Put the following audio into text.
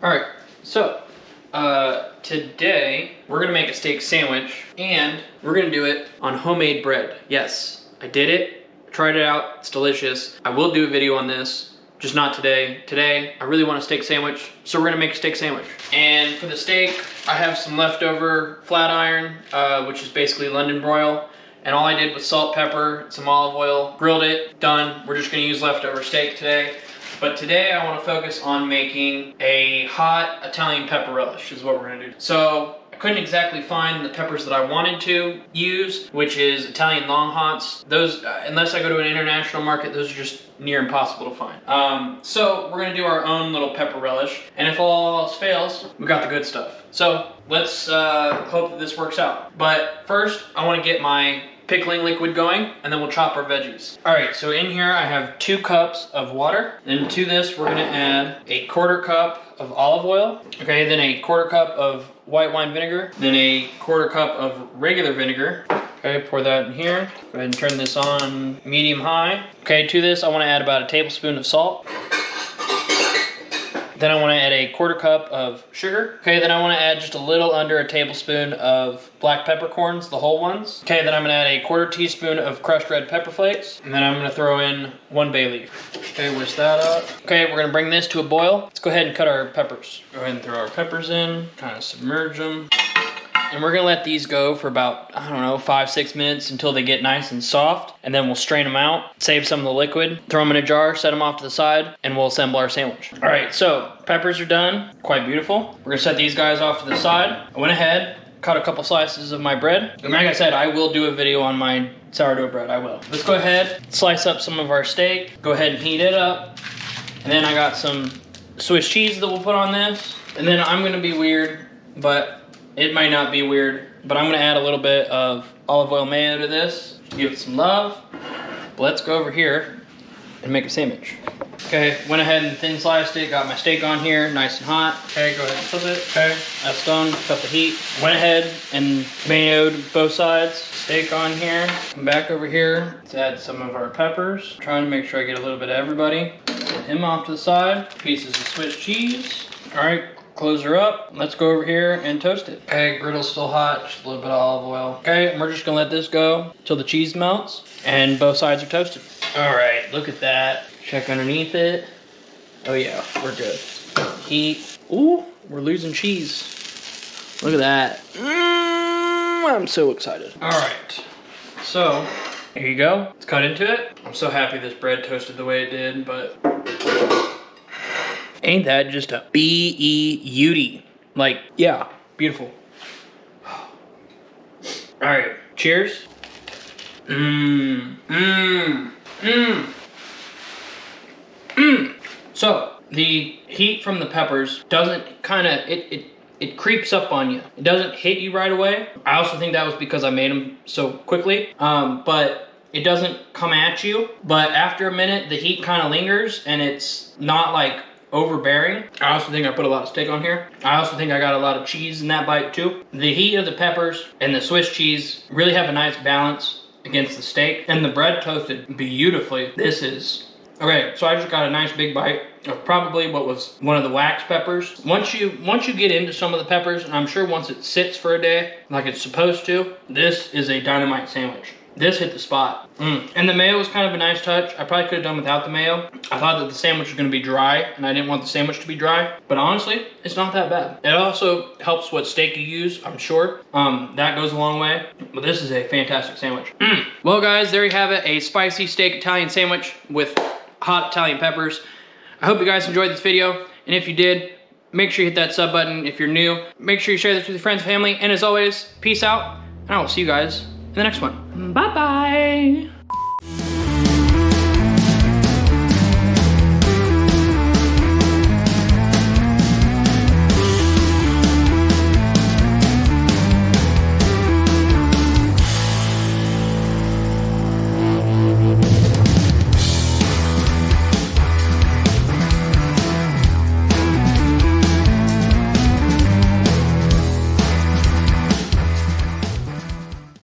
All right, so today we're gonna make a steak sandwich and we're gonna do it on homemade bread. Yes, I did it, tried it out, it's delicious. I will do a video on this, just not today. Today, I really want a steak sandwich, so we're gonna make a steak sandwich. And for the steak, I have some leftover flat iron, which is basically London broil. And all I did was salt, pepper, some olive oil, grilled it, done. We're just gonna use leftover steak today. But today I wanna focus on making a hot Italian pepper relish is what we're gonna do. So I couldn't exactly find the peppers that I wanted to use, which is Italian long hots. Those, unless I go to an international market, those are just near impossible to find. So we're gonna do our own little pepper relish. And if all else fails, we got the good stuff. So let's hope that this works out. But first, I wanna get my pickling liquid going, and then we'll chop our veggies. All right, so in here I have 2 cups of water. Then to this, we're gonna add a 1/4 cup of olive oil. Okay, then a 1/4 cup of white wine vinegar. Then a 1/4 cup of regular vinegar. Okay, pour that in here. Go ahead and turn this on medium-high. Okay, to this, I wanna add about a tablespoon of salt. Then I wanna add a 1/4 cup of sugar. Okay, then I wanna add just a little under a tablespoon of black peppercorns, the whole ones. Okay, then I'm gonna add a 1/4 teaspoon of crushed red pepper flakes. And then I'm gonna throw in 1 bay leaf. Okay, whisk that up. Okay, we're gonna bring this to a boil. Let's go ahead and cut our peppers. Go ahead and throw our peppers in, kind of submerge them. And we're gonna let these go for about, I don't know, 5-6 minutes until they get nice and soft. And then we'll strain them out, save some of the liquid, throw them in a jar, set them off to the side, and we'll assemble our sandwich. All right, so peppers are done, quite beautiful. We're gonna set these guys off to the side. I went ahead, cut a couple slices of my bread. And like I said, I will do a video on my sourdough bread, I will. Let's go ahead, slice up some of our steak, go ahead and heat it up. And then I got some Swiss cheese that we'll put on this. And then I'm gonna be weird, but it might not be weird, but I'm gonna add a little bit of olive oil mayo to this, give it some love. But let's go over here and make a sandwich. Okay, went ahead and thin sliced it, got my steak on here, nice and hot. Okay, go ahead and flip it. Okay, that's done, cut the heat. Went ahead and mayoed both sides. Steak on here, come back over here. Let's add some of our peppers. Trying to make sure I get a little bit of everybody. Get him off to the side. Pieces of Swiss cheese. All right. Close her up. Let's go over here and toast it. Okay, griddle's still hot, just a little bit of olive oil. Okay, and we're just gonna let this go till the cheese melts and both sides are toasted. All right, look at that. Check underneath it. Oh yeah, we're good. Heat. Ooh, we're losing cheese. Look at that. I'm so excited. All right, so here you go. Let's cut into it. I'm so happy this bread toasted the way it did, but ain't that just a B-E-U-T? Like, yeah, beautiful. All right, cheers. So, the heat from the peppers doesn't it creeps up on you. It doesn't hit you right away. I also think that was because I made them so quickly, but it doesn't come at you. But after a minute, the heat kind of lingers and it's not like overbearing. I also think I put a lot of steak on here. I also think I got a lot of cheese in that bite too. The heat of the peppers and the Swiss cheese really have a nice balance against the steak, and the bread toasted beautifully. This is okay. So I just got a nice big bite of probably what was one of the wax peppers. Once you get into some of the peppers, and I'm sure once it sits for a day like it's supposed to, this is a dynamite sandwich. This hit the spot. And the mayo was kind of a nice touch. I probably could have done without the mayo. I thought that the sandwich was gonna be dry, and I didn't want the sandwich to be dry. But honestly, it's not that bad. It also helps what steak you use, I'm sure. That goes a long way. But this is a fantastic sandwich. Well guys, there you have it. A spicy steak Italian sandwich with hot Italian peppers. I hope you guys enjoyed this video. And if you did, make sure you hit that sub button. If you're new, make sure you share this with your friends and family. And as always, peace out. And I will see you guys in the next one. Bye-bye.